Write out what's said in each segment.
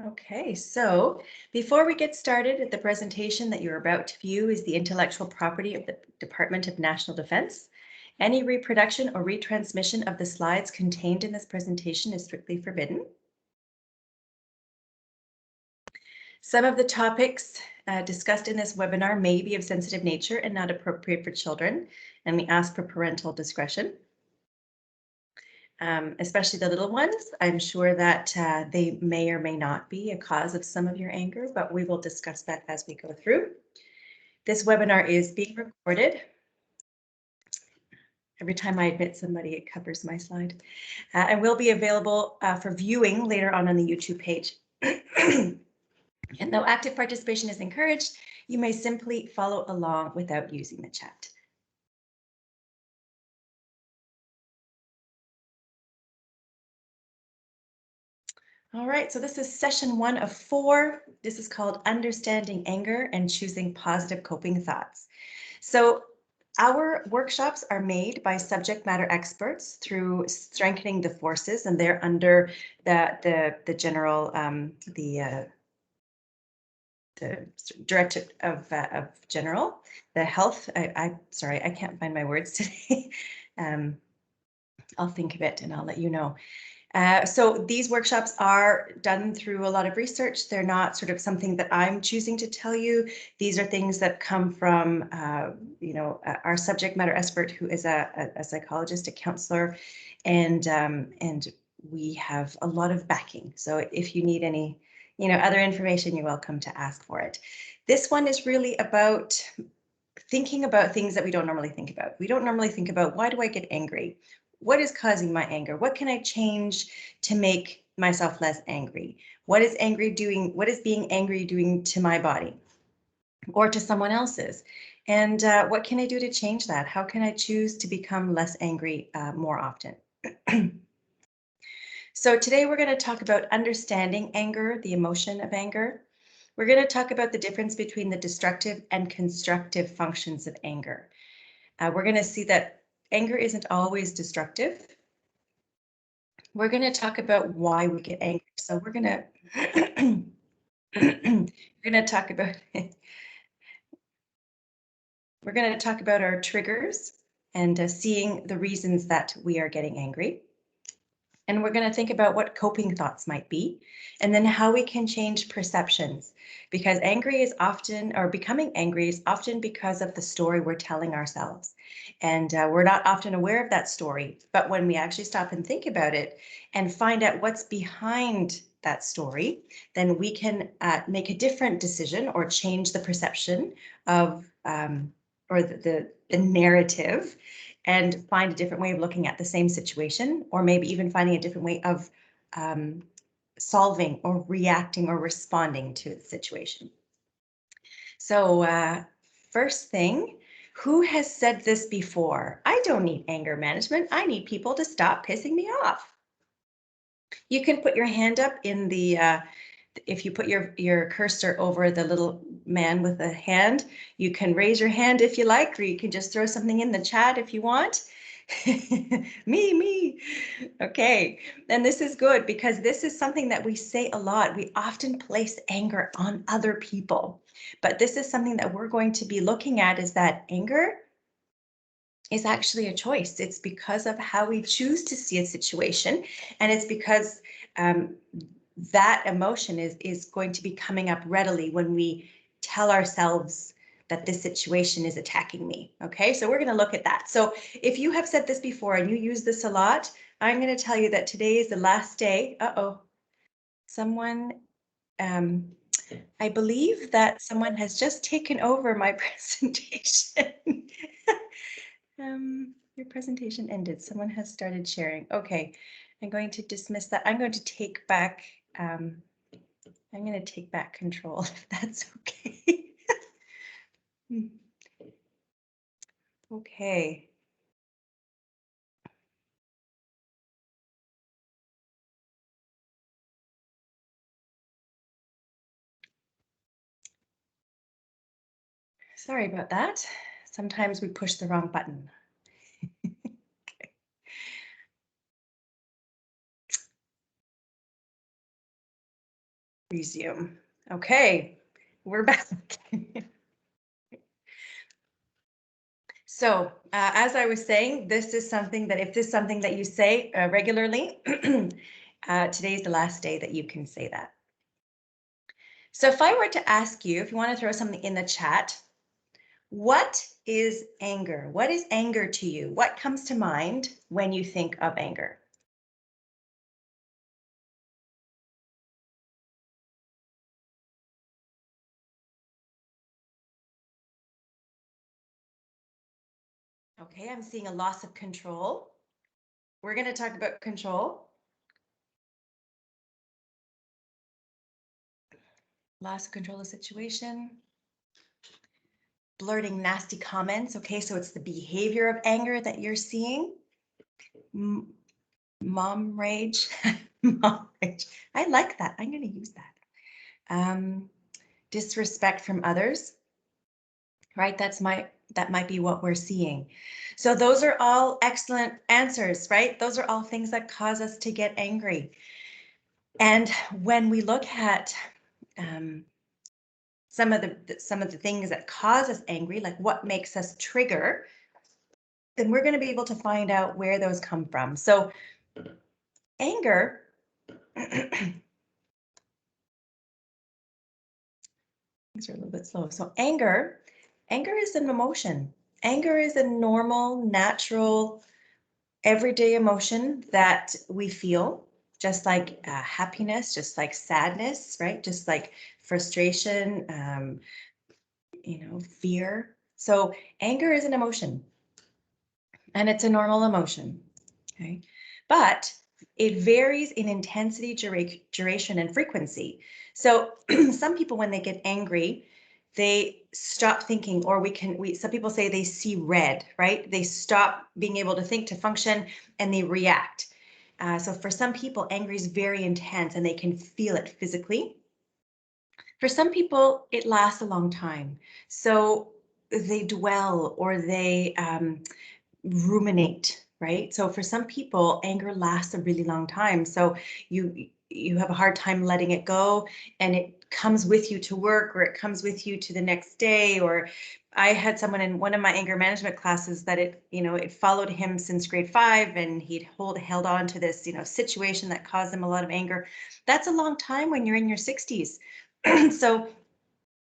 Okay, so before we get started, the presentation that you're about to view is the intellectual property of the Department of National Defense. Any reproduction or retransmission of the slides contained in this presentation is strictly forbidden. Some of the topics discussed in this webinar may be of sensitive nature and not appropriate for children, and we ask for parental discretion. Especially the little ones. I'm sure that they may or may not be a cause of some of your anger, but we will discuss that as we go through. This webinar is being recorded. Every time I admit somebody, it covers my slide. And will be available for viewing later on the YouTube page. And though active participation is encouraged, you may simply follow along without using the chat. All right, so this is session 1 of 4. This is called Understanding Anger and Choosing Positive Coping Thoughts. So our workshops are made by subject matter experts through Strengthening the Forces, and they're under the general, the Director of General, the Health. Sorry, I can't find my words today. I'll think of it and I'll let you know. So these workshops are done through a lot of research. They're not sort of something that I'm choosing to tell you. These are things that come from, our subject matter expert, who is a psychologist, a counselor, and we have a lot of backing. So if you need any, other information, you're welcome to ask for it. This one is really about thinking about things that we don't normally think about. We don't normally think about, why do I get angry? What is causing my anger? What can I change to make myself less angry? What is being angry doing to my body or to someone else's? And what can I do to change that? How can I choose to become less angry more often? So today we're going to talk about understanding anger, the emotion of anger. We're going to talk about the difference between the destructive and constructive functions of anger. We're going to see that anger isn't always destructive. We're going to talk about why we get angry. So we're going to talk about we're going to talk about our triggers and seeing the reasons that we are getting angry. And we're going to think about what coping thoughts might be, and then how we can change perceptions, because becoming angry is often because of the story we're telling ourselves. And we're not often aware of that story, but when we actually stop and think about it and find out what's behind that story, then we can make a different decision or change the perception of or the narrative, and find a different way of looking at the same situation, or maybe even finding a different way of solving or reacting or responding to the situation. So first thing, who has said this before? I don't need anger management. I need people to stop pissing me off. You can put your hand up in the if you put your cursor over the little man with a hand, you can raise your hand if you like, or you can just throw something in the chat if you want. me. Okay, and this is good because this is something that we say a lot. We often place anger on other people, but this is something that we're going to be looking at, is that anger is actually a choice. It's because of how we choose to see a situation, and it's because that emotion is going to be coming up readily when we tell ourselves that this situation is attacking me. Okay, so we're going to look at that. So if you have said this before and you use this a lot, I'm going to tell you that today is the last day. Someone, I believe that someone has just taken over my presentation. Your presentation ended. Someone has started sharing. Okay, I'm going to dismiss that. I'm going to take back control, if that's okay. Okay. Sorry about that. Sometimes we push the wrong button. Okay. Resume. Okay, we're back. So, as I was saying, this is something that if this is something that you say regularly, today is the last day that you can say that. So if I were to ask you, if you want to throw something in the chat, what is anger? What is anger to you? What comes to mind when you think of anger? Okay, I'm seeing a loss of control. We're going to talk about control. Loss of control of situation. Blurting nasty comments. Okay, so it's the behavior of anger that you're seeing. Mom rage. Mom rage. I like that. I'm going to use that. Disrespect from others. Right, that might be what we're seeing. So those are all excellent answers, right? Those are all things that cause us to get angry. And when we look at some of the things that cause us angry, like what makes us trigger, then we're going to be able to find out where those come from. So anger things are a little bit slow. So anger is an emotion. Anger is a normal, natural, everyday emotion that we feel, just like happiness, just like sadness, right? Just like frustration, fear. So anger is an emotion, and it's a normal emotion, okay? But it varies in intensity, duration, and frequency. So some people, when they get angry, they stop thinking, or some people say they see red, right? They stop being able to think, to function, and they react. So for some people, anger is very intense and they can feel it physically. For some people, it lasts a long time. So they dwell or they ruminate, right? So for some people, anger lasts a really long time. So you have a hard time letting it go, and it comes with you to work, or it comes with you to the next day. Or I had someone in one of my anger management classes that it followed him since grade 5, and he'd held on to this, situation that caused him a lot of anger. That's a long time when you're in your 60s. So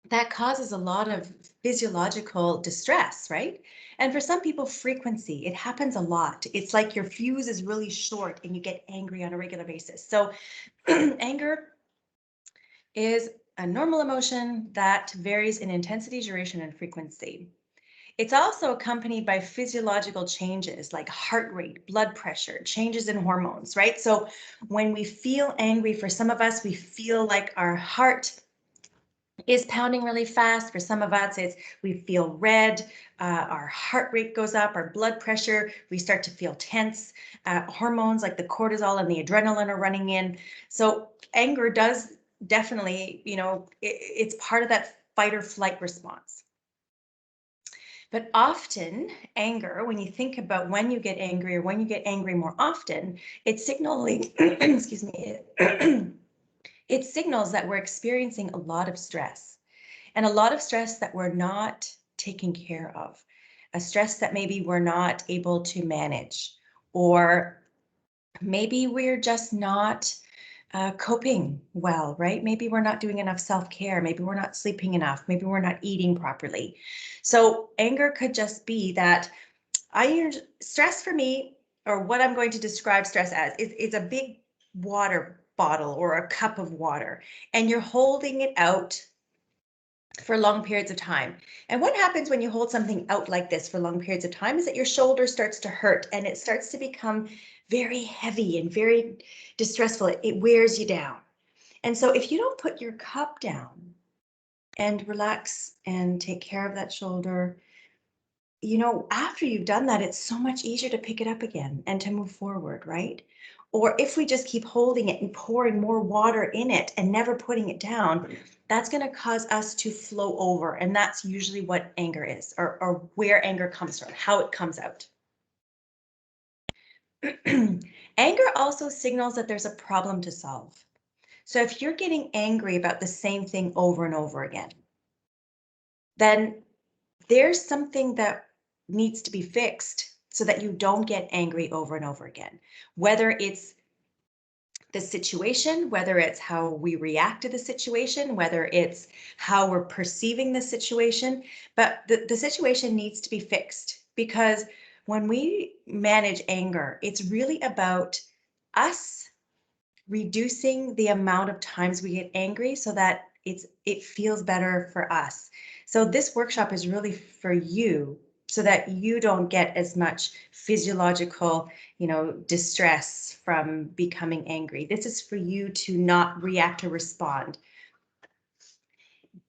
that causes a lot of physiological distress, right? And for some people, frequency, it happens a lot. It's like your fuse is really short and you get angry on a regular basis. So anger is a normal emotion that varies in intensity, duration, and frequency. It's also accompanied by physiological changes like heart rate, blood pressure, changes in hormones, right? So when we feel angry, for some of us, we feel like our heart is pounding really fast. For some of us, we feel red, our heart rate goes up, our blood pressure, we start to feel tense, hormones like the cortisol and the adrenaline are running in. So anger does definitely, it's part of that fight or flight response. But often anger, when you think about when you get angry or when you get angry more often, it's signaling, excuse me, it signals that we're experiencing a lot of stress, and a lot of stress that we're not taking care of, a stress that maybe we're not able to manage, or maybe we're just not coping well, right? Maybe we're not doing enough self-care. Maybe we're not sleeping enough. Maybe we're not eating properly. So anger could just be that stress for me, or what I'm going to describe stress as, is a big water bottle or a cup of water, and you're holding it out for long periods of time. And what happens when you hold something out like this for long periods of time is that your shoulder starts to hurt, and it starts to become very heavy and very distressful. It wears you down. And so if you don't put your cup down and relax and take care of that shoulder, after you've done that, it's so much easier to pick it up again and to move forward, right? Or if we just keep holding it and pouring more water in it and never putting it down, that's going to cause us to flow over. And that's usually what anger is, or where anger comes from, how it comes out. Anger also signals that there's a problem to solve. So if you're getting angry about the same thing over and over again, then there's something that needs to be fixed so that you don't get angry over and over again. Whether it's the situation, whether it's how we react to the situation, whether it's how we're perceiving the situation, but the situation needs to be fixed, because when we manage anger, it's really about us reducing the amount of times we get angry so that it feels better for us. So this workshop is really for you so that you don't get as much physiological, distress from becoming angry. This is for you to not react or respond.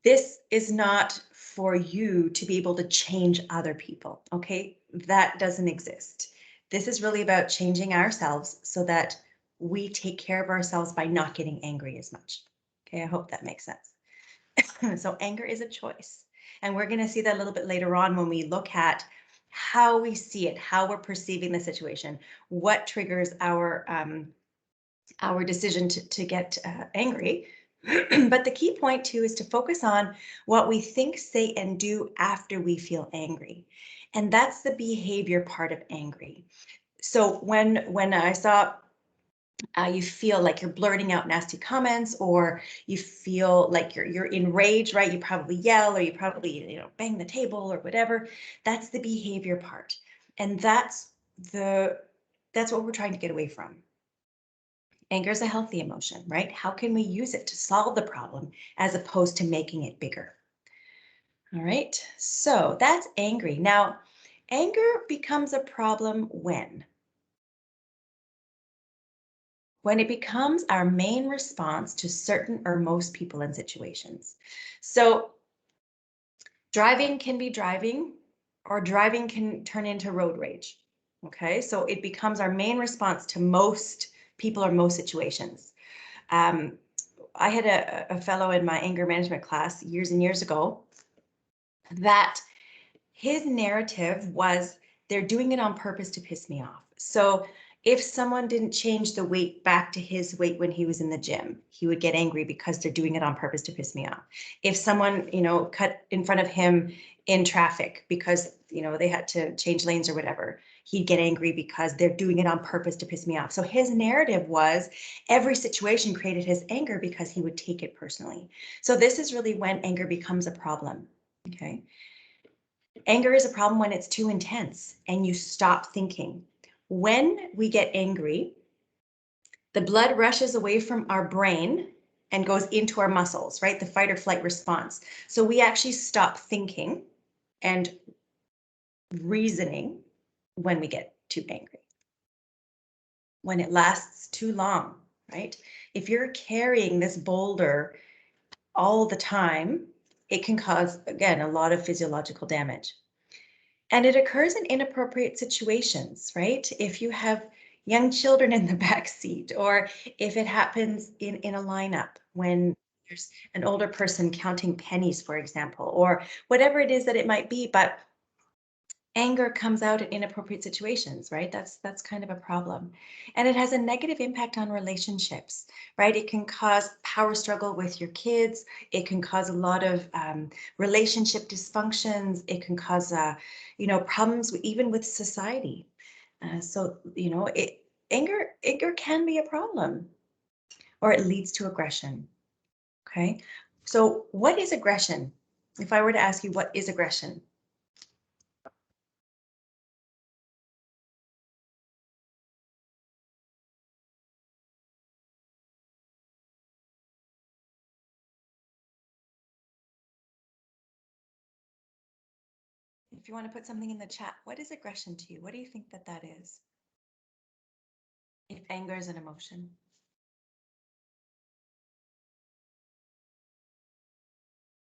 This is not for you to be able to change other people, okay? That doesn't exist. This is really about changing ourselves so that we take care of ourselves by not getting angry as much. Okay, I hope that makes sense. So anger is a choice. And we're going to see that a little bit later on when we look at how we see it, how we're perceiving the situation, what triggers our decision to get angry. But the key point too is to focus on what we think, say, and do after we feel angry. And that's the behavior part of angry. So when I saw you feel like you're blurting out nasty comments, or you feel like you're enraged, right? You probably yell, or you probably bang the table or whatever. That's the behavior part, and that's what we're trying to get away from. Anger is a healthy emotion, right? How can we use it to solve the problem as opposed to making it bigger? All right, so that's angry. Now, anger becomes a problem when it becomes our main response to certain or most people and situations. So driving can be driving, or driving can turn into road rage. Okay, so it becomes our main response to most people or most situations. I had a fellow in my anger management class years and years ago that his narrative was, they're doing it on purpose to piss me off. So if someone didn't change the weight back to his weight when he was in the gym, he would get angry because they're doing it on purpose to piss me off. If someone, cut in front of him in traffic because, they had to change lanes or whatever, he'd get angry because they're doing it on purpose to piss me off. So his narrative was every situation created his anger because he would take it personally. So this is really when anger becomes a problem. Okay. Anger is a problem when it's too intense and you stop thinking. When we get angry, the blood rushes away from our brain and goes into our muscles, right? The fight or flight response. So we actually stop thinking and reasoning when we get too angry. When it lasts too long, right? If you're carrying this boulder all the time, it can cause, again, a lot of physiological damage. And it occurs in inappropriate situations, right? If you have young children in the back seat, or if it happens in a lineup when there's an older person counting pennies, for example, or whatever it is that it might be. But anger comes out in inappropriate situations, right? That's kind of a problem. And it has a negative impact on relationships, right? It can cause power struggle with your kids. It can cause a lot of relationship dysfunctions. It can cause, problems even with society. Anger can be a problem, or it leads to aggression. Okay. So what is aggression? If I were to ask you, what is aggression? If you want to put something in the chat, what is aggression to you? What do you think that is? If anger is an emotion.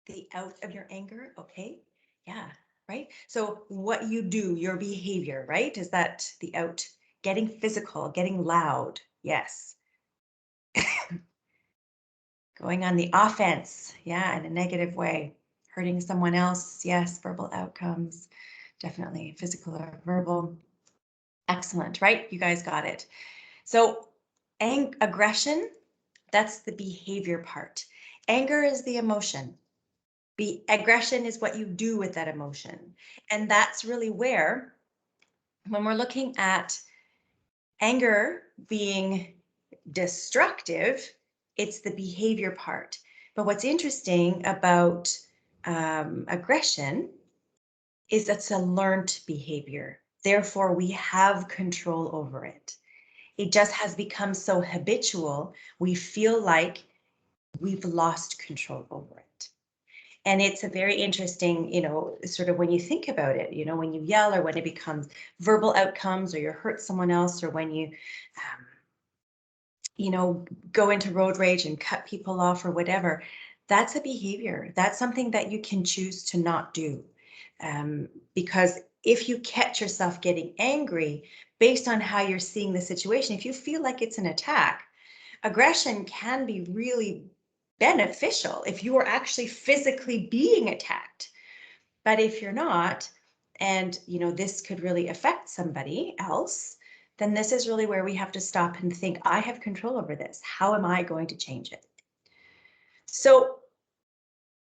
The out of your anger, okay? Yeah, right? So what you do, your behavior, right? Is that the out? Getting physical, getting loud, yes. Going on the offense, yeah, in a negative way. Hurting someone else, yes, verbal outcomes, definitely physical or verbal. Excellent, right? You guys got it. So aggression That's the behavior part. Anger is the emotion. Aggression is what you do with that emotion. And that's really where, when we're looking at anger being destructive, it's the behavior part. But what's interesting about aggression is that's a learned behavior. Therefore, we have control over it. It just has become so habitual, we feel like we've lost control over it. And it's a very interesting, sort of when you think about it, when you yell or when it becomes verbal outcomes or you hurt someone else or when you, go into road rage and cut people off or whatever, that's a behavior. That's something that you can choose to not do. Because if you catch yourself getting angry based on how you're seeing the situation, if you feel like it's an attack, aggression can be really beneficial if you are actually physically being attacked. But if you're not, and this could really affect somebody else, then this is really where we have to stop and think, I have control over this. How am I going to change it? So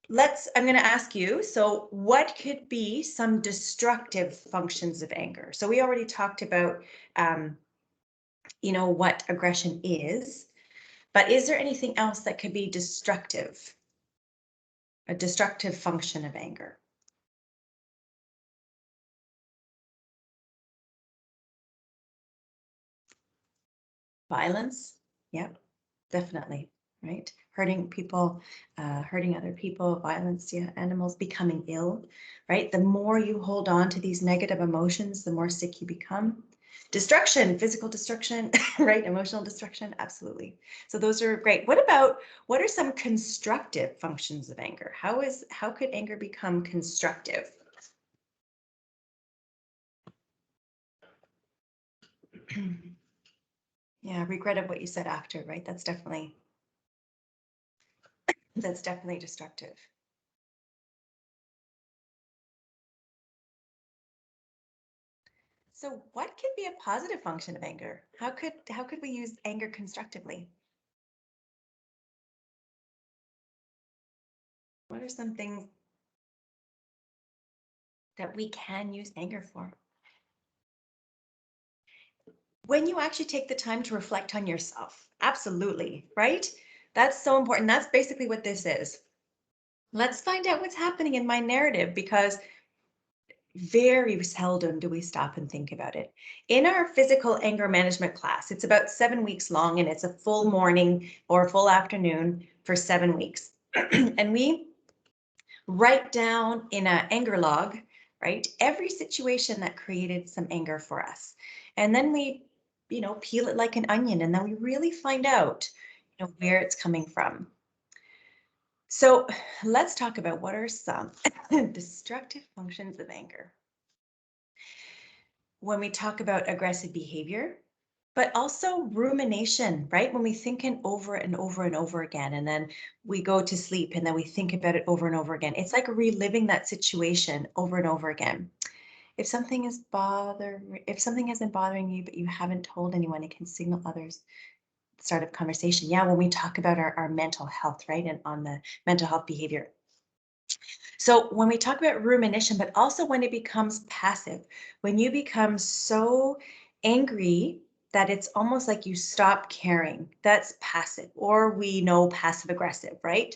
I'm going to ask you, so what could be some destructive functions of anger? So we already talked about, what aggression is, but is there anything else that could be destructive? A destructive function of anger? Violence? Yep, definitely, right? Hurting people, hurting other people, violence, yeah, animals, becoming ill, right? The more you hold on to these negative emotions, the more sick you become. Destruction, physical destruction, right? Emotional destruction, absolutely. So those are great. What are some constructive functions of anger? How could anger become constructive? Yeah, regret of what you said after, right? That's definitely destructive. So what could be a positive function of anger? How could we use anger constructively? What are some things that we can use anger for? When you actually take the time to reflect on yourself, absolutely, right? That's so important. That's basically what this is. Let's find out what's happening in my narrative, because very seldom do we stop and think about it. In our physical anger management class, it's about 7 weeks long and it's a full morning or full afternoon for 7 weeks. And we write down in an anger log, right, every situation that created some anger for us. And then we, peel it like an onion, and then we really find out, where it's coming from. So let's talk about what are some destructive functions of anger. When we talk about aggressive behavior, but also rumination, right? When we think it over and over and over again, and then we go to sleep and then we think about it over and over again. It's like reliving that situation over and over again. If something has been bothering you, but you haven't told anyone, it can signal others start of conversation. Yeah, when we talk about our mental health, right? And on the mental health behavior. So when we talk about rumination, but also when it becomes passive, when you become so angry that it's almost like you stop caring, that's passive, or we know passive aggressive, right?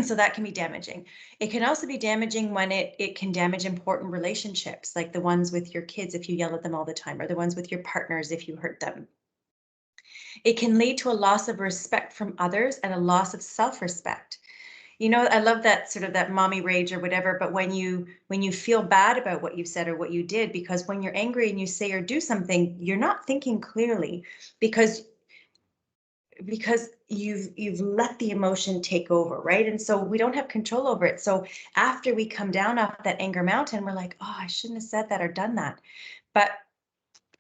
So that can be damaging. It can also be damaging when it can damage important relationships, like the ones with your kids if you yell at them all the time, or the ones with your partners if you hurt them. It can lead to a loss of respect from others and a loss of self-respect. I love that sort of that mommy rage or whatever, but when you feel bad about what you said or what you did, because when you're angry and you say or do something, you're not thinking clearly, because you've let the emotion take over, right? And so we don't have control over it. So after we come down off that anger mountain, we're like, oh, I shouldn't have said that or done that. But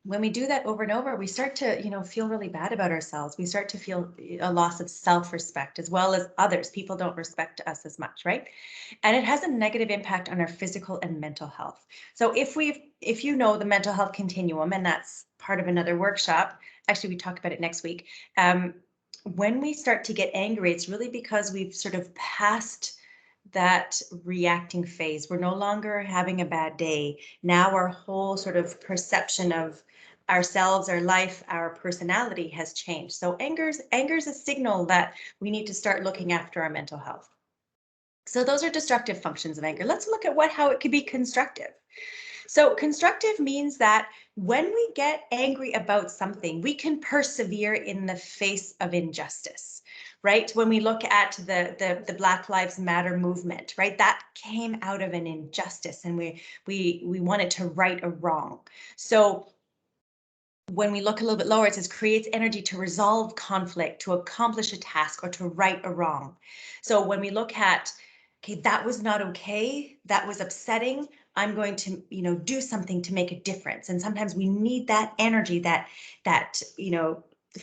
when we do that over and over, we start to, feel really bad about ourselves. We start to feel a loss of self-respect, as well as others. People don't respect us as much, right? And it has a negative impact on our physical and mental health. So if you know the mental health continuum, and that's part of another workshop, actually we talk about it next week. when we start to get angry, it's really because we've sort of passed that reacting phase. We're no longer having a bad day. Now our whole sort of perception of ourselves, our life, our personality has changed. So anger's a signal that we need to start looking after our mental health. So those are destructive functions of anger. Let's look at how it could be constructive. So constructive means that when we get angry about something, we can persevere in the face of injustice, right? When we look at the Black Lives Matter movement, right? That came out of an injustice, and we wanted to right a wrong. So when we look a little bit lower, it says creates energy to resolve conflict, to accomplish a task, or to right a wrong. So when we look at, okay, that was not okay, that was upsetting, I'm going to, do something to make a difference. And sometimes we need that energy, that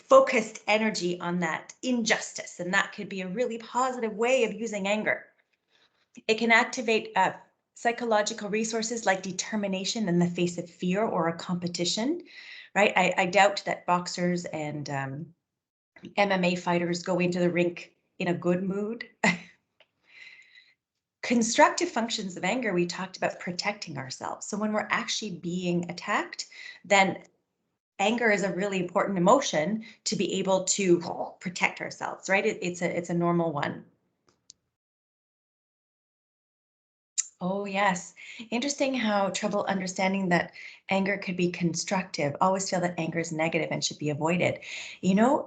focused energy on that injustice. And that could be a really positive way of using anger. It can activate psychological resources like determination in the face of fear or a competition, right? I doubt that boxers and MMA fighters go into the rink in a good mood. Constructive functions of anger, we talked about protecting ourselves. So when we're actually being attacked, then anger is a really important emotion to be able to protect ourselves, right? It's a normal one. Oh, yes. Interesting how trouble understanding that anger could be constructive. Always feel that anger is negative and should be avoided.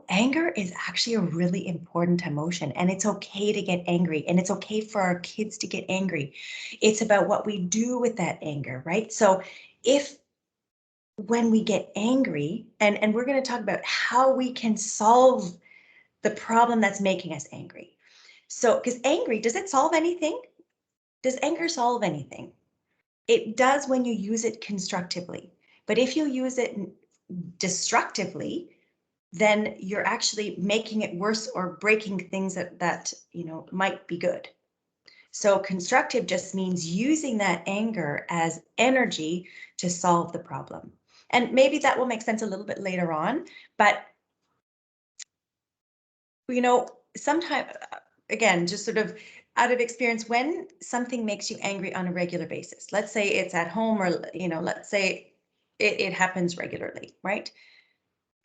Anger is actually a really important emotion, and it's okay to get angry, and it's okay for our kids to get angry. It's about what we do with that anger, right? So when we get angry, and we're going to talk about how we can solve the problem that's making us angry. So, because angry, does it solve anything? Does anger solve anything? It does when you use it constructively. But if you use it destructively, then you're actually making it worse or breaking things that might be good. So constructive just means using that anger as energy to solve the problem. And maybe that will make sense a little bit later on, but sometimes, again, just sort of out of experience, when something makes you angry on a regular basis, let's say it's at home, or, let's say it happens regularly, right?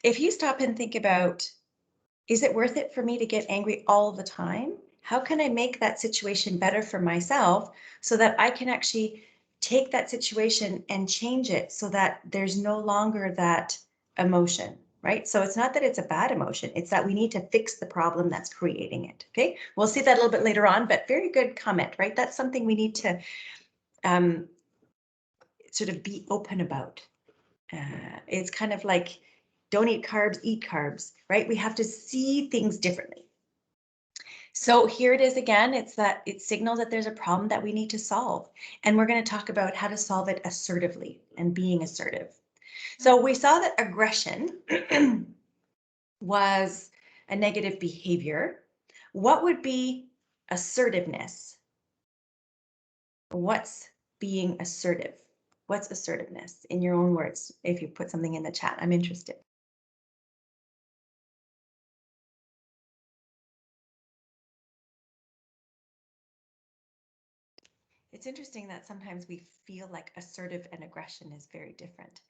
If you stop and think about, is it worth it for me to get angry all the time? How can I make that situation better for myself so that I can actually take that situation and change it so that there's no longer that emotion, right? So it's not that it's a bad emotion, it's that we need to fix the problem that's creating it, okay? We'll see that a little bit later on, but very good comment, right? That's something we need to sort of be open about. It's kind of like, don't eat carbs, right? We have to see things differently. So here it is again, it's that it signals that there's a problem that we need to solve. And we're going to talk about how to solve it assertively and being assertive. So we saw that aggression was a negative behavior. What would be assertiveness? What's being assertive? What's assertiveness in your own words? If you put something in the chat, I'm interested. It's interesting that sometimes we feel like assertive and aggression is very different.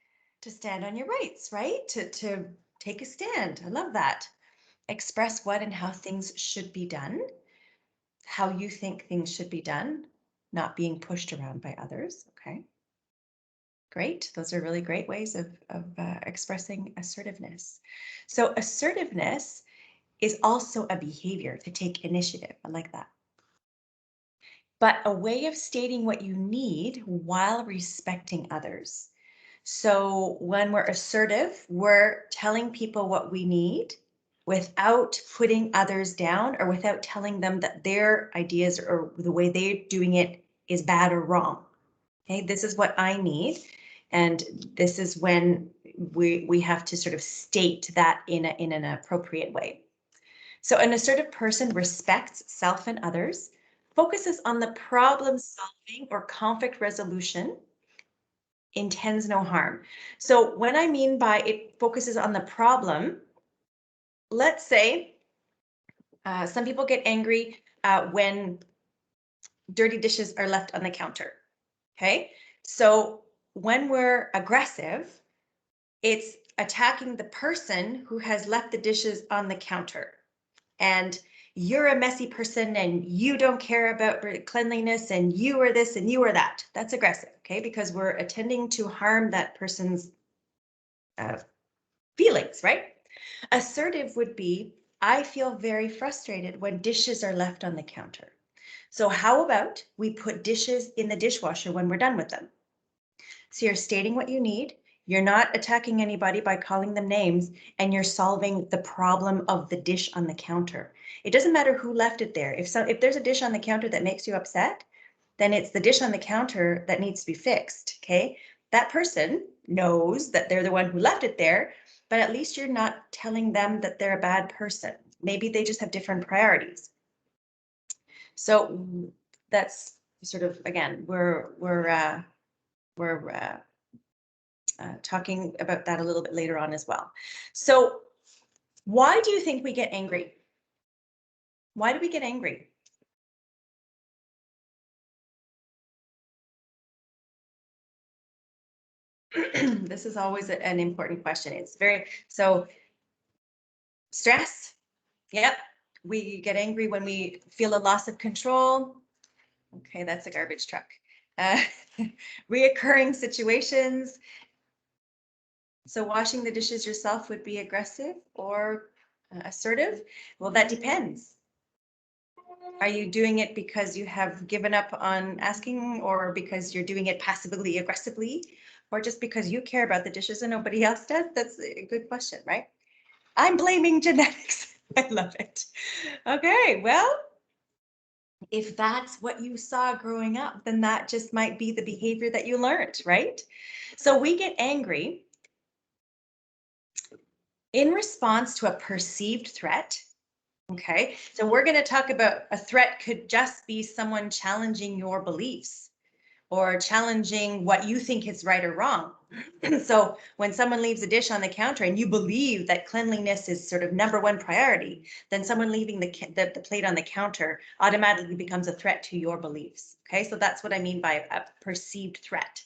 To stand on your rights, right? To take a stand. I love that. Express what and how things should be done, how you think things should be done, not being pushed around by others. Okay. Great. Those are really great ways of expressing assertiveness. So assertiveness is also a behavior, to take initiative. I like that. But a way of stating what you need while respecting others. So when we're assertive, we're telling people what we need without putting others down, or without telling them that their ideas or the way they're doing it is bad or wrong. Okay, this is what I need. And this is when we have to sort of state that in an appropriate way. So an assertive person respects self and others, focuses on the problem solving or conflict resolution, intends no harm. So when I mean by it focuses on the problem, let's say Some people get angry when dirty dishes are left on the counter. Okay, so when we're aggressive, it's attacking the person who has left the dishes on the counter. And you're a messy person and you don't care about cleanliness and you are this and you are that. That's aggressive, okay? Because we're attending to harm that person's feelings, right? Assertive would be, I feel very frustrated when dishes are left on the counter. So how about we put dishes in the dishwasher when we're done with them? So you're stating what you need. You're not attacking anybody by calling them names, and you're solving the problem of the dish on the counter. It doesn't matter who left it there. If there's a dish on the counter that makes you upset, then it's the dish on the counter that needs to be fixed, okay? That person knows that they're the one who left it there, but at least you're not telling them that they're a bad person. Maybe they just have different priorities. So that's sort of, again, we're talking about that a little bit later on as well. So why do you think we get angry? Why do we get angry? This is always an important question. It's very, so stress. Yep. We get angry when we feel a loss of control. Okay, that's a garbage truck. Uh, reoccurring situations. So washing the dishes yourself would be aggressive or assertive? Well, that depends. Are you doing it because you have given up on asking, or because you're doing it passively aggressively, or just because you care about the dishes and nobody else does? That's a good question, right? I'm blaming genetics. I love it. Okay, well, if that's what you saw growing up, then that just might be the behavior that you learned, right? So we get angry in response to a perceived threat. Okay, so we're going to talk about a threat could just be someone challenging your beliefs or challenging what you think is right or wrong. So when someone leaves a dish on the counter and you believe that cleanliness is sort of #1 priority, then someone leaving the plate on the counter automatically becomes a threat to your beliefs. Okay, so that's what I mean by a perceived threat.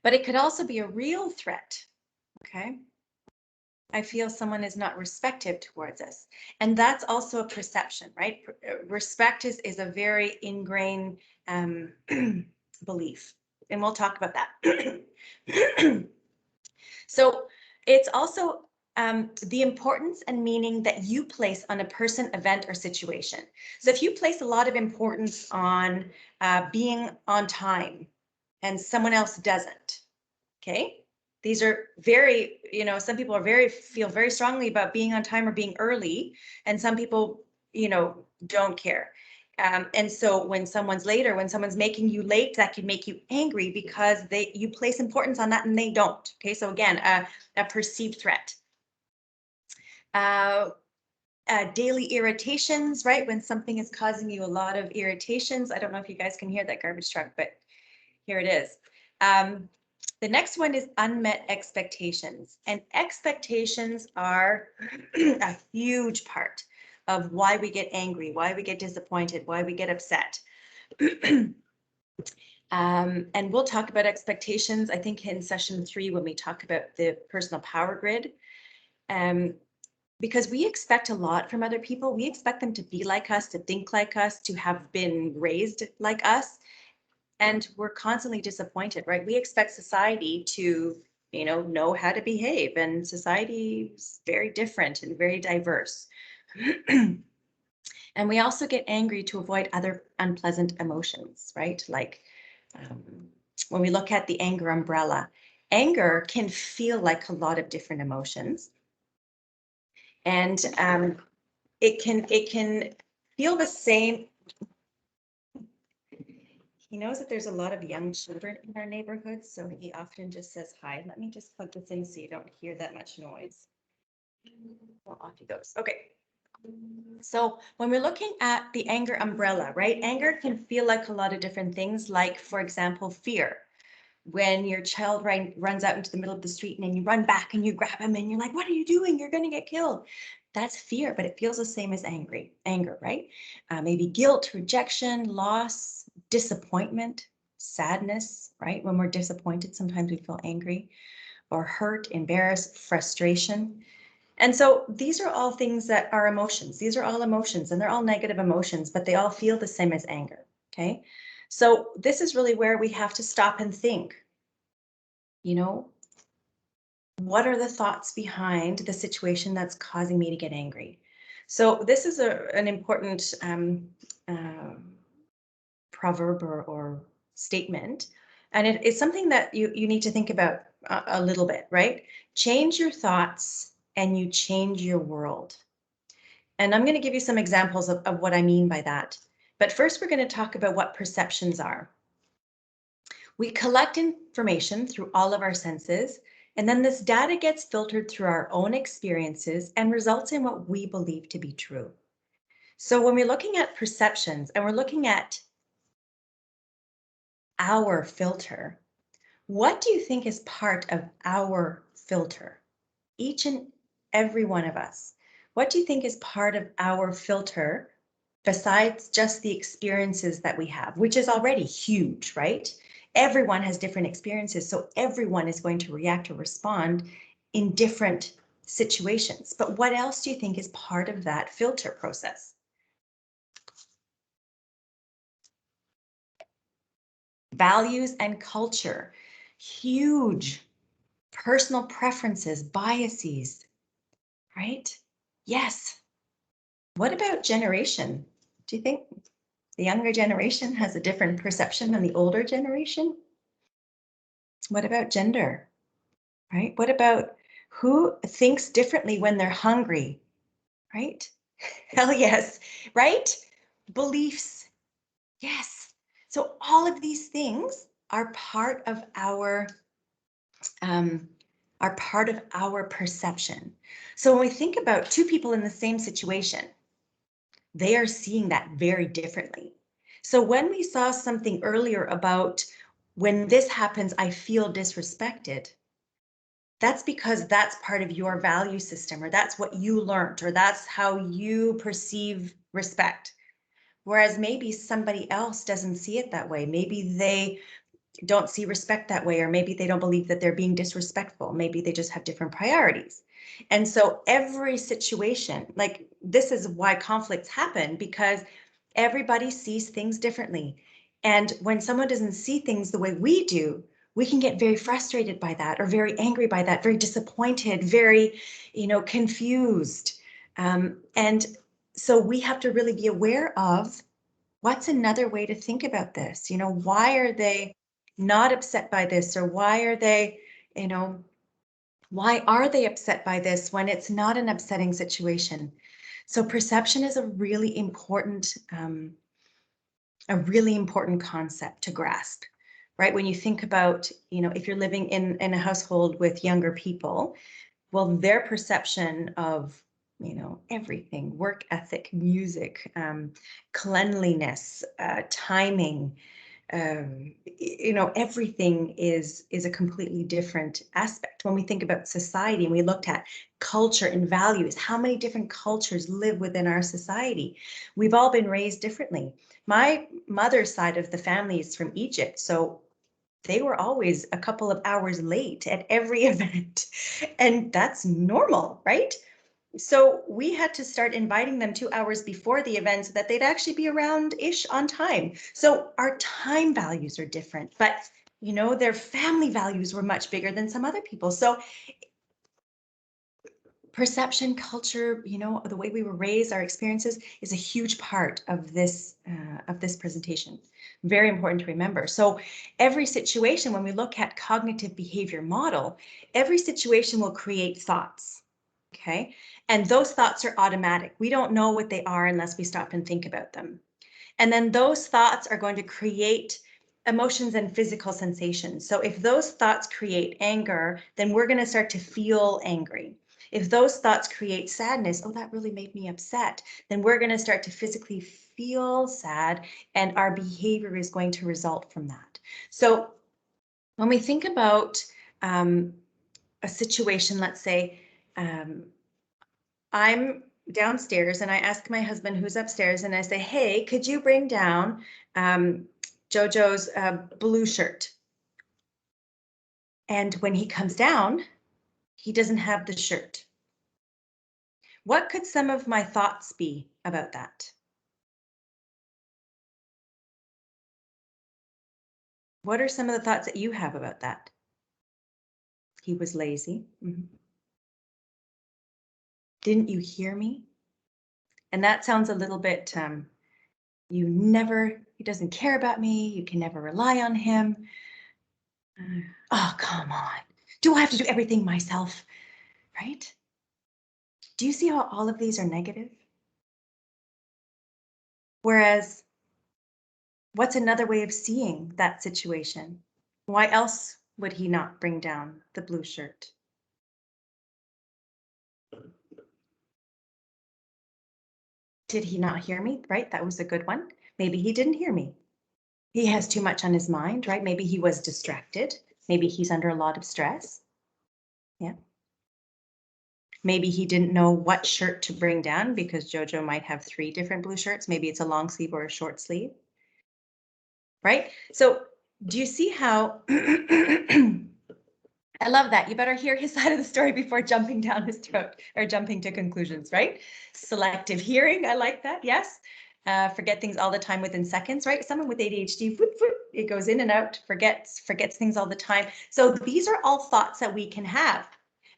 But it could also be a real threat. Okay. I feel someone is not respectful towards us. And that's also a perception, right? Respect is a very ingrained belief. And we'll talk about that. So it's also the importance and meaning that you place on a person, event, or situation. So if you place a lot of importance on being on time and someone else doesn't, okay? These are very, some people are feel very strongly about being on time or being early, and some people, don't care. And so when someone's late or when someone's making you late, that can make you angry because you place importance on that and they don't. Okay, so again, a perceived threat. Daily irritations, right? When something is causing you a lot of irritations. I don't know if you guys can hear that garbage truck, but here it is. The next one is unmet expectations, and expectations are a huge part of why we get angry, why we get disappointed, why we get upset. And we'll talk about expectations, I think, in session 3 when we talk about the personal power grid. Because we expect a lot from other people. We expect them to be like us, to think like us, to have been raised like us. And we're constantly disappointed, right? We expect society to, know how to behave, and society is very different and very diverse. And we also get angry to avoid other unpleasant emotions, right? Like when we look at the anger umbrella, anger can feel like a lot of different emotions. And it can feel the same. He knows that there's a lot of young children in our neighborhood, so he often just says hi. Let me just plug this in so you don't hear that much noise. Well, off he goes. Okay. So when we're looking at the anger umbrella, right? Anger can feel like a lot of different things, like, for example, fear. When your child runs out into the middle of the street and then you run back and you grab him and you're like, what are you doing? You're going to get killed. That's fear, but it feels the same as anger, right? Maybe guilt, rejection, loss, disappointment, sadness, right? When we're disappointed, sometimes we feel angry, or hurt, embarrassed, frustration. And so these are all things that are emotions. These are all emotions, and they're all negative emotions, but they all feel the same as anger, okay? So this is really where we have to stop and think, you know, what are the thoughts behind the situation that's causing me to get angry? So this is an important proverb or statement, and it's something that you need to think about a little bit, right? Change your thoughts and you change your world. And I'm going to give you some examples of what I mean by that. But first, we're going to talk about what perceptions are. We collect information through all of our senses, and then this data gets filtered through our own experiences and results in what we believe to be true. So when we're looking at perceptions and we're looking at our filter, what do you think is part of our filter? Each and every one of us. What do you think is part of our filter besides just the experiences that we have, which is already huge, right? Everyone has different experiences, so everyone is going to react or respond in different situations. But what else do you think is part of that filter process? Values and culture, huge. Personal preferences, biases, right? Yes. What about generation? Do you think the younger generation has a different perception than the older generation? What about gender, right? What about who thinks differently when they're hungry, right? Hell yes, right? Beliefs, yes. So all of these things um, are part of our perception. So when we think about two people in the same situation, they are seeing that very differently. So when we saw something earlier about when this happens, I feel disrespected, that's because that's part of your value system, or that's what you learned, or that's how you perceive respect. Whereas maybe somebody else doesn't see it that way. Maybe they don't see respect that way, or maybe they don't believe that they're being disrespectful. Maybe they just have different priorities. And so every situation, like this is why conflicts happen, because everybody sees things differently. And when someone doesn't see things the way we do, we can get very frustrated by that, or very angry by that, very disappointed, very, confused. And so we have to really be aware of what's another way to think about this. Why are they not upset by this, or you know, why are they upset by this when it's not an upsetting situation? So perception is a really important concept to grasp, right? When you think about, if you're living in a household with younger people, well, their perception of, everything, work ethic, music, cleanliness, timing, everything is a completely different aspect. When we think about society and we looked at culture and values, how many different cultures live within our society? We've all been raised differently. My mother's side of the family is from Egypt, so they were always a couple of hours late at every event, and that's normal, right? So we had to start inviting them 2 hours before the event so that they'd actually be around-ish on time. So our time values are different, but their family values were much bigger than some other people. So perception, culture, the way we were raised, our experiences is a huge part of this presentation. Very important to remember. So every situation, when we look at cognitive behavior model, every situation will create thoughts. Okay. And those thoughts are automatic. We don't know what they are unless we stop and think about them. And then those thoughts are going to create emotions and physical sensations. So if those thoughts create anger, then we're going to start to feel angry. If those thoughts create sadness, oh, that really made me upset, then we're going to start to physically feel sad, and our behavior is going to result from that. So when we think about a situation, let's say, I'm downstairs and I ask my husband who's upstairs and I say, hey, could you bring down Jojo's blue shirt? And when he comes down, he doesn't have the shirt. What could some of my thoughts be about that? What are some of the thoughts that you have about that? He was lazy. Didn't you hear me? And that sounds a little bit, he doesn't care about me. You can never rely on him. Oh, come on. Do I have to do everything myself? Right? Do you see how all of these are negative? Whereas, what's another way of seeing that situation? Why else would he not bring down the blue shirt? Did he not hear me? Right? That was a good one. Maybe he didn't hear me. He has too much on his mind, right? Maybe he was distracted. Maybe he's under a lot of stress. Yeah. Maybe he didn't know what shirt to bring down because Jojo might have 3 different blue shirts. Maybe it's a long sleeve or a short sleeve. Right? So do you see how I love that. You better hear his side of the story before jumping down his throat or jumping to conclusions, right? Selective hearing. I like that. Yes. Forget things all the time within seconds, right? Someone with ADHD, whoop, whoop, it goes in and out, forgets things all the time. So these are all thoughts that we can have.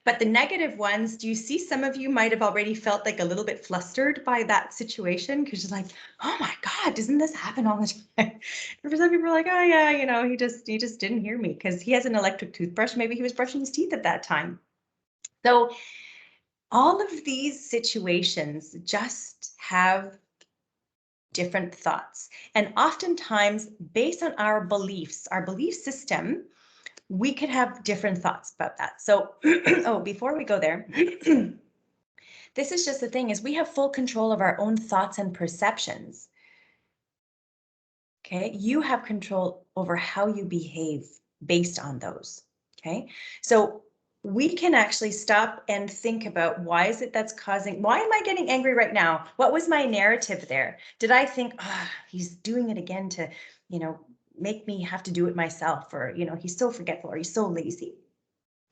But the negative ones, do you see some of you might have already felt like a little bit flustered by that situation? Because you're like, oh my God, doesn't this happen all the time? For some people are like, oh yeah, he just didn't hear me because he has an electric toothbrush. Maybe he was brushing his teeth at that time. So all of these situations just have different thoughts. And oftentimes, based on our beliefs, our belief system, we could have different thoughts about that. So, oh, before we go there, this is just the thing is we have full control of our own thoughts and perceptions. Okay, you have control over how you behave based on those. Okay, so we can actually stop and think about why is it that's causing, why am I getting angry right now? What was my narrative there? Did I think, oh, he's doing it again to, make me have to do it myself, or, he's so forgetful or he's so lazy.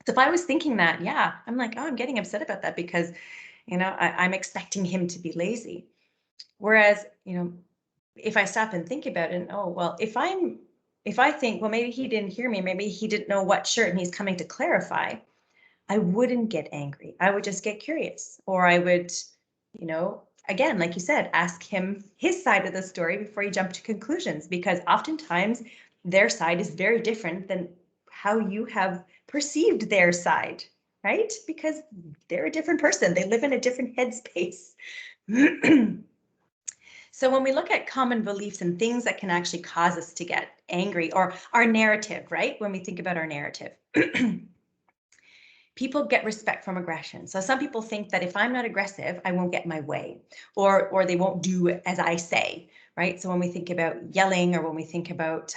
So if I was thinking that, yeah, I'm like, oh, I'm getting upset about that because, I'm expecting him to be lazy. Whereas, if I stop and think about it, oh, well, if I think, well, maybe he didn't hear me, maybe he didn't know what shirt and he's coming to clarify, I wouldn't get angry. I would just get curious, or I would, again, like you said, ask him his side of the story before you jump to conclusions, because oftentimes their side is very different than how you have perceived their side, right? Because they're a different person. They live in a different headspace. So when we look at common beliefs and things that can actually cause us to get angry, or our narrative, right? When we think about our narrative, people get respect from aggression. So some people think that if I'm not aggressive, I won't get my way, or they won't do as I say, right? So when we think about yelling, or when we think about,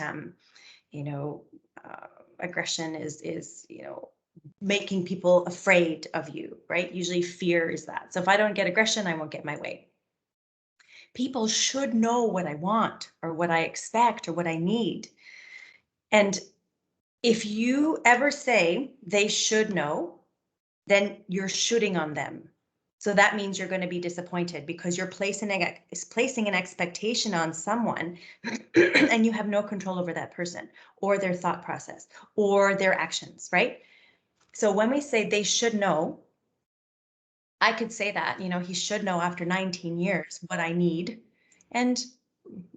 aggression is making people afraid of you, right? Usually fear is that. So if I don't get aggression, I won't get my way. People should know what I want, or what I expect, or what I need. And if you ever say they should know, then you're shooting on them. So that means you're going to be disappointed because you're placing an expectation on someone and you have no control over that person or their thought process or their actions, right? So when we say they should know, I could say that, he should know after 19 years what I need. And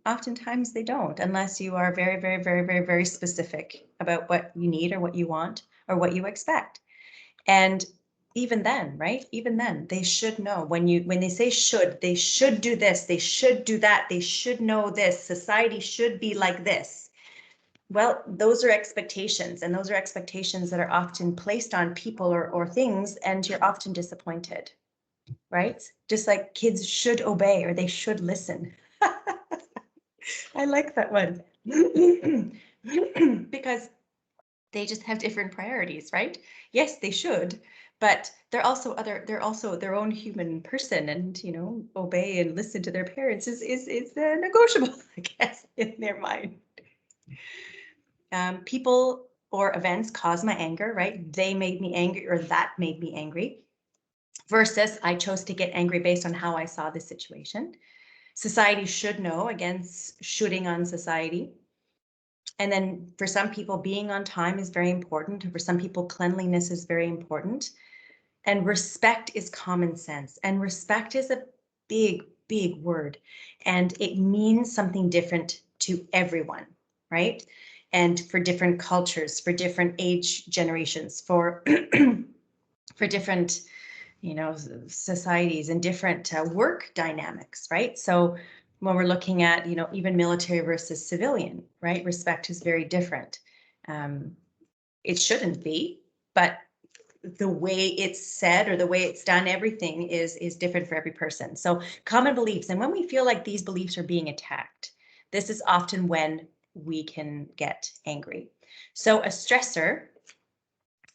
oftentimes they don't, unless you are very, very, very, very, very specific about what you need or what you want or what you expect. And even then, right? Even then, they should know. When they say should, they should do this, they should do that, they should know this, society should be like this. Well, those are expectations, and those are expectations that are often placed on people or things, and you're often disappointed, right? Just like kids should obey or they should listen. I like that one. Because They just have different priorities, right? Yes, they should, but they're also their own human person, and obey and listen to their parents is negotiable, I guess, in their mind. People or events cause my anger, right? They made me angry, or that made me angry, versus I chose to get angry based on how I saw the situation. Society should know, again, shooting on society. And then for some people, being on time is very important. For some people, cleanliness is very important. And respect is common sense. And respect is a big, big word. And it means something different to everyone, right? And for different cultures, for different age generations, for for different societies and different work dynamics, right? So when we're looking at, even military versus civilian, right? Respect is very different. It shouldn't be, but the way it's said or the way it's done, everything is different for every person. So common beliefs, and when we feel like these beliefs are being attacked, this is often when we can get angry. So a stressor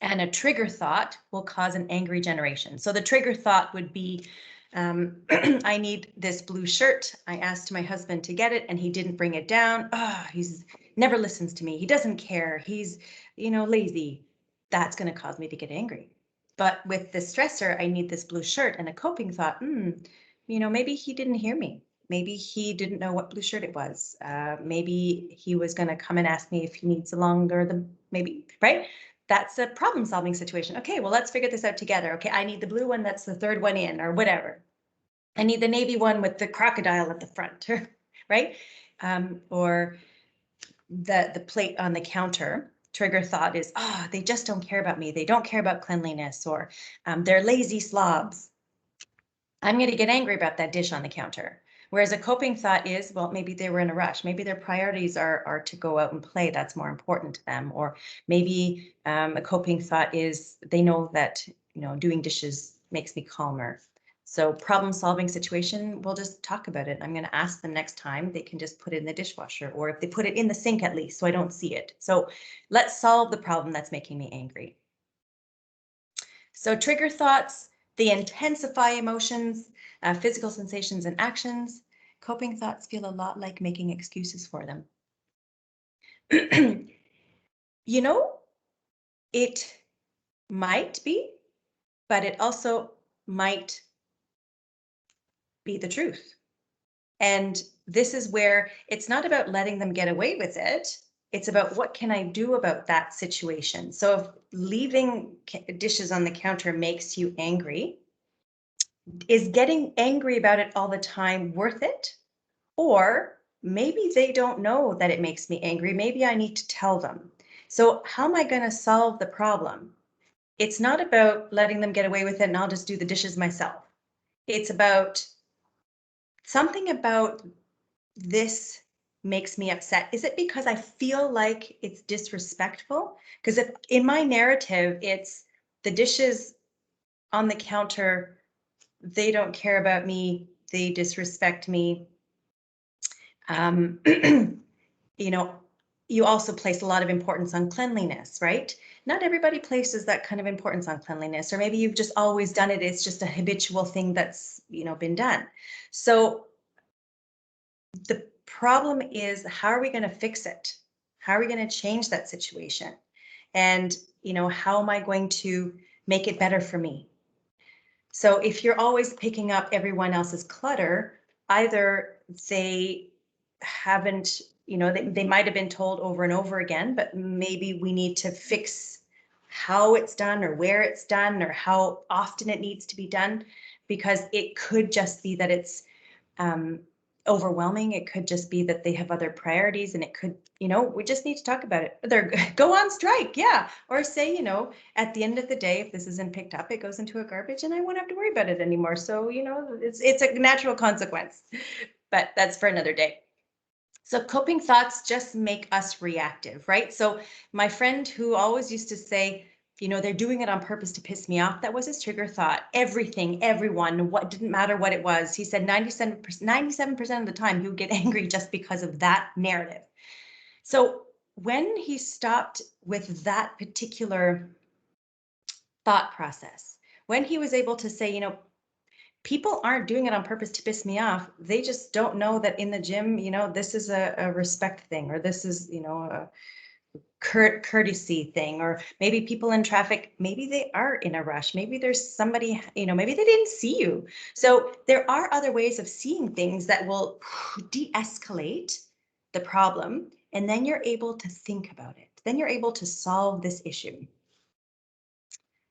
and a trigger thought will cause an angry generation. So the trigger thought would be, I need this blue shirt. I asked my husband to get it and he didn't bring it down. He's never listens to me. He doesn't care. He's, lazy. That's going to cause me to get angry. But with the stressor, I need this blue shirt, and a coping thought, maybe he didn't hear me. Maybe he didn't know what blue shirt it was. Maybe he was going to come and ask me if he needs a longer, maybe, right? That's a problem solving situation. Okay, well, let's figure this out together. Okay, I need the blue one that's the third one in, or whatever. I need the navy one with the crocodile at the front, right? Or the plate on the counter. Trigger thought is, they just don't care about me. They don't care about cleanliness, or they're lazy slobs. I'm going to get angry about that dish on the counter. Whereas a coping thought is, well, maybe they were in a rush. Maybe their priorities are to go out and play. That's more important to them. Or maybe a coping thought is they know that, doing dishes makes me calmer. So problem solving situation, we'll just talk about it. I'm going to ask them next time they can just put it in the dishwasher, or if they put it in the sink at least so I don't see it. So let's solve the problem that's making me angry. So trigger thoughts, they intensify emotions, physical sensations and actions. Coping thoughts feel a lot like making excuses for them. It might be, but it also might be the truth. And this is where it's not about letting them get away with it. It's about, what can I do about that situation? So if leaving dishes on the counter makes you angry, is getting angry about it all the time worth it? Or maybe they don't know that it makes me angry. Maybe I need to tell them. So how am I going to solve the problem? It's not about letting them get away with it and I'll just do the dishes myself. It's about something about this makes me upset. Is it because I feel like it's disrespectful? Because if in my narrative, it's the dishes on the counter, they don't care about me, they disrespect me. You also place a lot of importance on cleanliness, right? Not everybody places that kind of importance on cleanliness, or maybe you've just always done it. It's just a habitual thing that's, been done. So the problem is, how are we going to fix it? How are we going to change that situation? And, how am I going to make it better for me? So if you're always picking up everyone else's clutter, either they haven't, they might have been told over and over again, but maybe we need to fix how it's done, or where it's done, or how often it needs to be done, because it could just be that it's overwhelming. It could just be that they have other priorities, and it could, we just need to talk about it. They're go on strike, yeah, or say, at the end of the day, if this isn't picked up, it goes into a garbage and I won't have to worry about it anymore. So, it's a natural consequence, but that's for another day. So coping thoughts just make us reactive, right? So my friend who always used to say, they're doing it on purpose to piss me off, that was his trigger thought. Everything, everyone, what didn't matter what it was. He said 97% of the time he would get angry just because of that narrative. So when he stopped with that particular thought process, when he was able to say, people aren't doing it on purpose to piss me off. They just don't know that in the gym, this is a respect thing, or this is, a courtesy thing, or maybe people in traffic, maybe they are in a rush. Maybe there's somebody, maybe they didn't see you. So there are other ways of seeing things that will de-escalate the problem. And then you're able to think about it. Then you're able to solve this issue.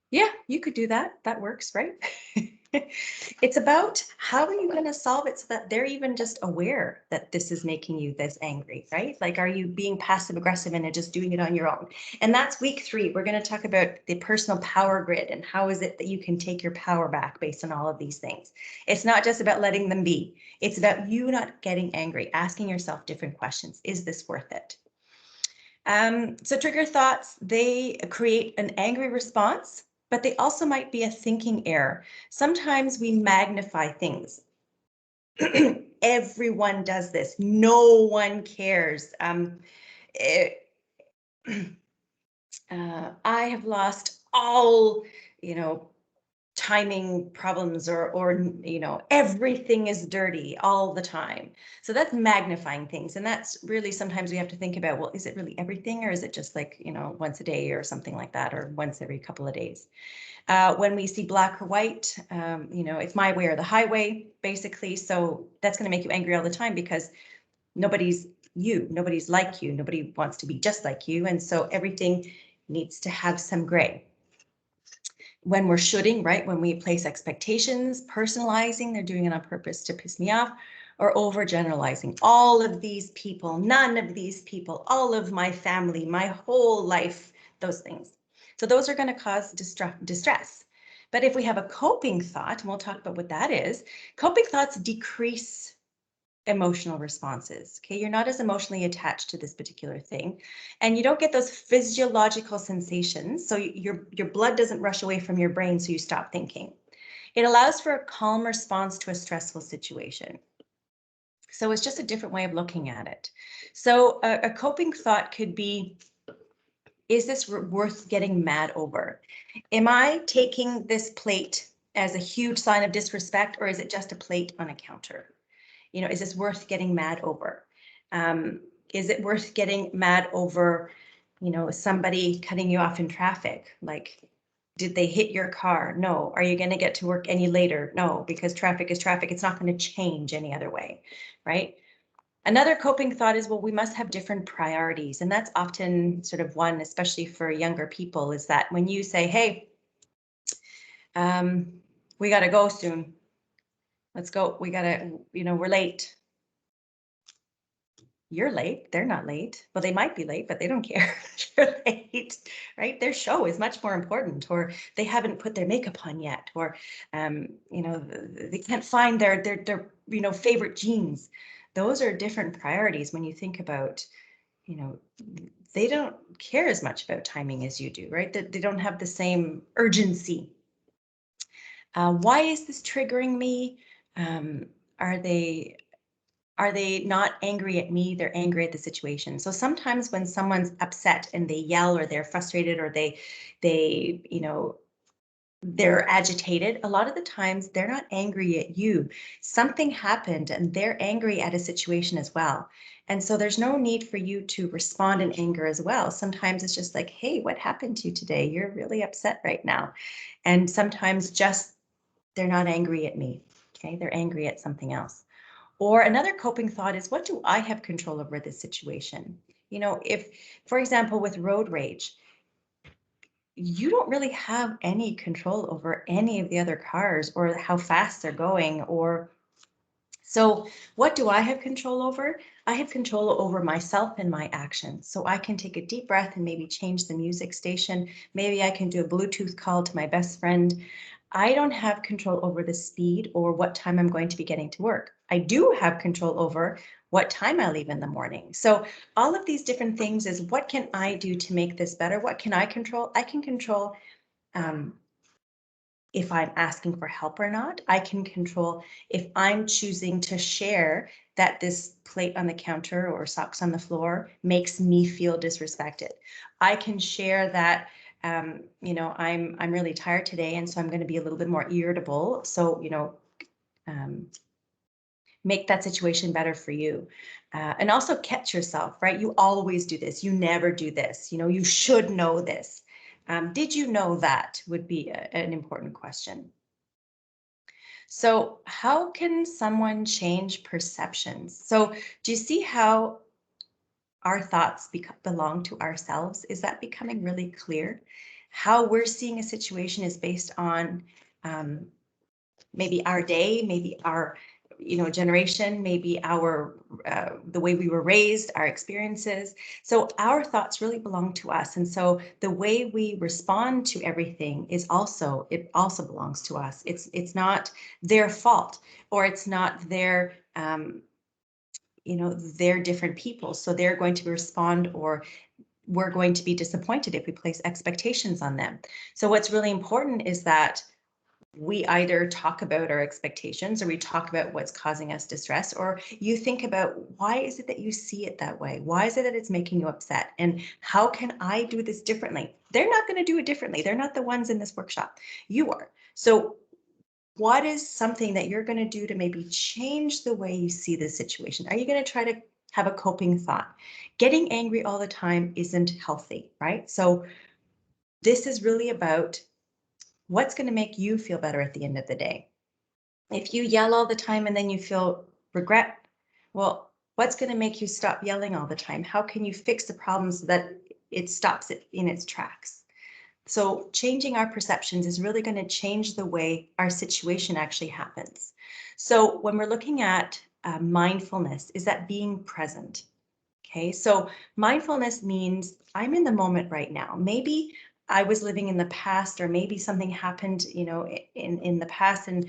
Yeah, you could do that. That works, right? It's about how are you going to solve it so that they're even just aware that this is making you this angry, right? Like, are you being passive aggressive and just doing it on your own? And that's week 3. We're going to talk about the personal power grid and how is it that you can take your power back based on all of these things. It's not just about letting them be. It's about you not getting angry, asking yourself different questions. Is this worth it? So trigger thoughts, they create an angry response, but they also might be a thinking error. Sometimes we magnify things. Everyone does this. No one cares. I have lost all, timing problems, or everything is dirty all the time. So that's magnifying things. And that's really, sometimes we have to think about, well, is it really everything, or is it just like, once a day or something like that, or once every couple of days? When we see black or white, it's my way or the highway, basically. So that's going to make you angry all the time because nobody's like you, nobody wants to be just like you. And so everything needs to have some gray. When we're shoulding, right? When we place expectations, personalizing, they're doing it on purpose to piss me off, or overgeneralizing. All of these people, none of these people, all of my family, my whole life, those things. So those are going to cause distress. But if we have a coping thought, and we'll talk about what that is, coping thoughts decrease emotional responses. Okay, you're not as emotionally attached to this particular thing, and you don't get those physiological sensations. So your blood doesn't rush away from your brain, so you stop thinking. It allows for a calm response to a stressful situation. So it's just a different way of looking at it. So a coping thought could be, is this worth getting mad over? Am I taking this plate as a huge sign of disrespect, or is it just a plate on a counter? Is this worth getting mad over? Is it worth getting mad over, somebody cutting you off in traffic? Like, did they hit your car? No. Are you going to get to work any later? No, because traffic is traffic. It's not going to change any other way, right? Another coping thought is, well, we must have different priorities. And that's often sort of one, especially for younger people, is that when you say, hey, we got to go soon. Let's go. We got to, we're late. You're late. They're not late. Well, they might be late, but they don't care. You're late, right? Their show is much more important, or they haven't put their makeup on yet, or, they can't find their favorite jeans. Those are different priorities when you think about, they don't care as much about timing as you do, right? They don't have the same urgency. Why is this triggering me? Are they not angry at me? They're angry at the situation. So sometimes when someone's upset and they yell, or they're frustrated, or they're agitated, a lot of the times they're not angry at you. Something happened and they're angry at a situation as well. And so there's no need for you to respond in anger as well. Sometimes it's just like, hey, what happened to you today? You're really upset right now. And sometimes just they're not angry at me. Okay, they're angry at something else. Or another coping thought is, what do I have control over this situation? If, for example, with road rage, you don't really have any control over any of the other cars or how fast they're going, or so what do I have control over? I have control over myself and my actions. So I can take a deep breath and maybe change the music station. Maybe I can do a Bluetooth call to my best friend. I don't have control over the speed or what time I'm going to be getting to work. I do have control over what time I leave in the morning. So all of these different things is, what can I do to make this better? What can I control? I can control, if I'm asking for help or not. I can control if I'm choosing to share that this plate on the counter or socks on the floor makes me feel disrespected. I can share that, you know, I'm really tired today, and so I'm going to be a little bit more irritable. So, you know, make that situation better for you. And also catch yourself, right? You always do this. You never do this. You know, you should know this. Did you know that would be an important question. So how can someone change perceptions? So do you see how our thoughts belong to ourselves? Is that becoming really clear? How we're seeing a situation is based on maybe our day, maybe our, you know, generation, maybe our the way we were raised, our experiences. So our thoughts really belong to us, and so the way we respond to everything is also, it also belongs to us. It's not their fault, or it's not their you know, they're different people, so they're going to respond, or we're going to be disappointed if we place expectations on them. So what's really important is that we either talk about our expectations, or we talk about what's causing us distress, or you think about why is it that you see it that way? Why is it that it's making you upset? And how can I do this differently? They're not going to do it differently. They're not the ones in this workshop. You are. So what is something that you're going to do to maybe change the way you see the situation? Are you going to try to have a coping thought? Getting angry all the time isn't healthy, right? So this is really about what's going to make you feel better at the end of the day. If you yell all the time and then you feel regret, well, what's going to make you stop yelling all the time? How can you fix the problems so that it stops it in its tracks? So changing our perceptions is really going to change the way our situation actually happens. So when we're looking at mindfulness, is that being present? Okay, so mindfulness means I'm in the moment right now. Maybe I was living in the past, or maybe something happened, you know, in the past, and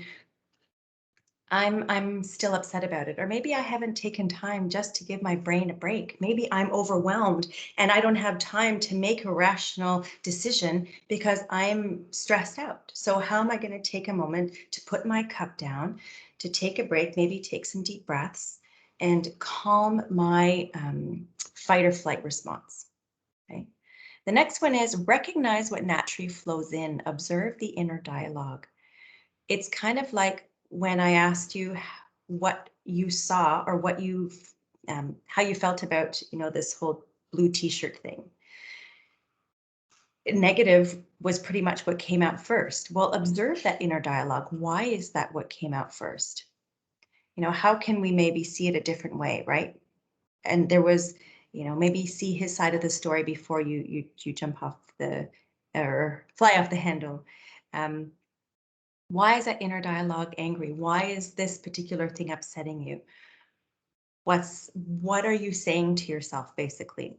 I'm still upset about it. Or maybe I haven't taken time just to give my brain a break. Maybe I'm overwhelmed and I don't have time to make a rational decision because I'm stressed out. So how am I going to take a moment to put my cup down, to take a break, maybe take some deep breaths, and calm my fight or flight response? Okay. The next one is recognize what naturally flows in. Observe the inner dialogue. It's kind of like when I asked you what you saw, or what you, how you felt about, you know, this whole blue t-shirt thing. Negative was pretty much what came out first. Well, observe that inner dialogue. Why is that what came out first? You know, how can we maybe see it a different way, right? And there was, you know, maybe see his side of the story before you jump off the, or fly off the handle. Why is that inner dialogue angry? Why is this particular thing upsetting you? What are you saying to yourself, basically?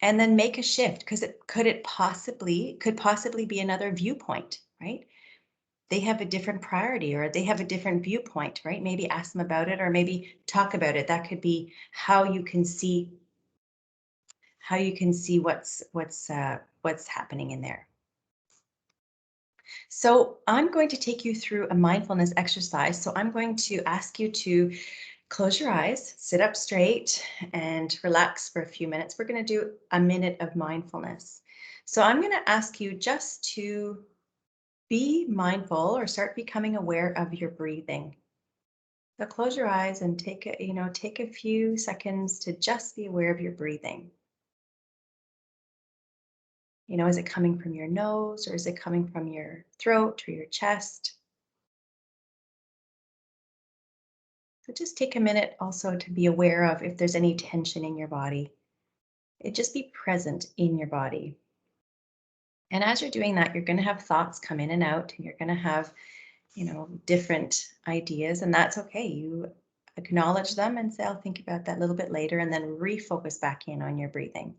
And then make a shift, because it could possibly be another viewpoint, right? They have a different priority, or they have a different viewpoint, right? Maybe ask them about it, or maybe talk about it. That could be how you can see what's happening in there. So I'm going to take you through a mindfulness exercise. So I'm going to ask you to close your eyes, sit up straight, and relax for a few minutes. We're going to do a minute of mindfulness. So I'm going to ask you just to be mindful, or start becoming aware of your breathing. So close your eyes and take a few seconds to just be aware of your breathing. You know, is it coming from your nose, or is it coming from your throat or your chest? So just take a minute also to be aware of if there's any tension in your body. Just be present in your body. And as you're doing that, you're going to have thoughts come in and out, and you're going to have, you know, different ideas, and that's okay. You acknowledge them and say, I'll think about that a little bit later, and then refocus back in on your breathing.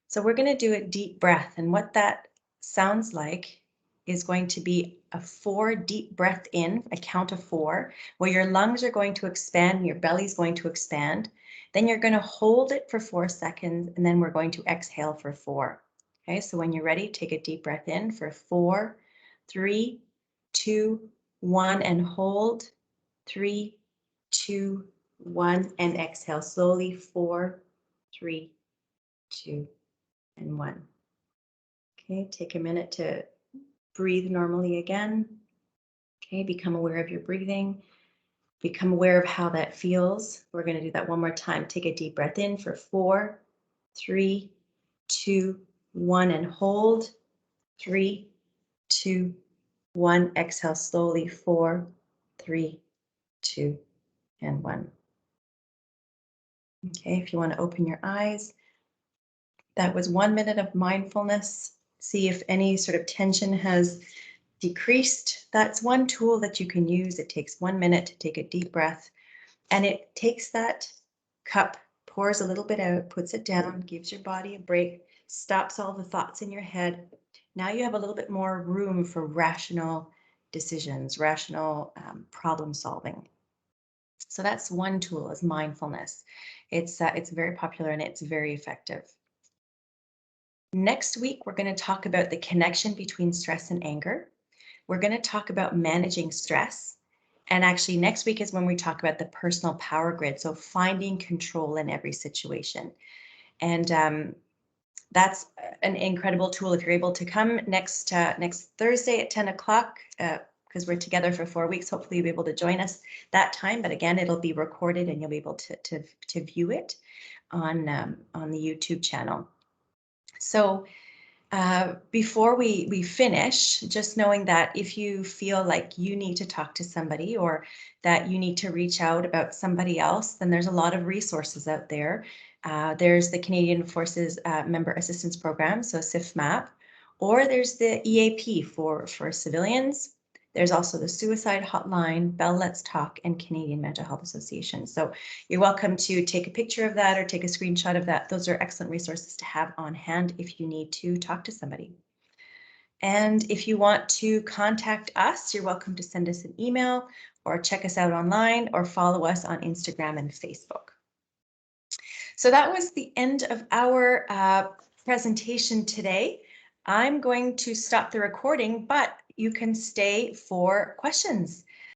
So we're going to do a deep breath, and what that sounds like is going to be a 4 deep breath in, a count of 4, where your lungs are going to expand, your belly's going to expand. Then you're going to hold it for 4 seconds, and then we're going to exhale for 4. Okay, so when you're ready, take a deep breath in for 4, 3, 2, 1, and hold. 3, 2, 1, and exhale slowly. 4, 3, 2, and 1. Okay, take a minute to breathe normally again. Okay, become aware of your breathing. Become aware of how that feels. We're going to do that one more time. Take a deep breath in for 4, 3, 2, 1, and hold. 3, 2, 1. Exhale slowly. 4, 3, 2, and 1. Okay, if you want to open your eyes, that was 1 minute of mindfulness. See if any sort of tension has decreased. That's one tool that you can use. It takes 1 minute to take a deep breath, and it takes that cup, pours a little bit out, puts it down, gives your body a break, stops all the thoughts in your head. Now you have a little bit more room for rational decisions, rational problem solving. So that's one tool, is mindfulness. It's very popular and it's very effective. Next week, we're going to talk about the connection between stress and anger. We're going to talk about managing stress. And actually, next week is when we talk about the personal power grid. So finding control in every situation. And that's an incredible tool. If you're able to come next Thursday at 10 o'clock, because we're together for 4 weeks, hopefully you'll be able to join us that time. But again, it'll be recorded and you'll be able to view it on the YouTube channel. So before we finish, just knowing that if you feel like you need to talk to somebody or that you need to reach out about somebody else, then there's a lot of resources out there. There's the Canadian Forces Member Assistance Program, so CIFMAP, or there's the EAP for civilians. There's also the Suicide Hotline, Bell Let's Talk, and Canadian Mental Health Association. So you're welcome to take a picture of that or take a screenshot of that. Those are excellent resources to have on hand if you need to talk to somebody. And if you want to contact us, you're welcome to send us an email or check us out online or follow us on Instagram and Facebook. So that was the end of our presentation today. I'm going to stop the recording, but you can stay for questions.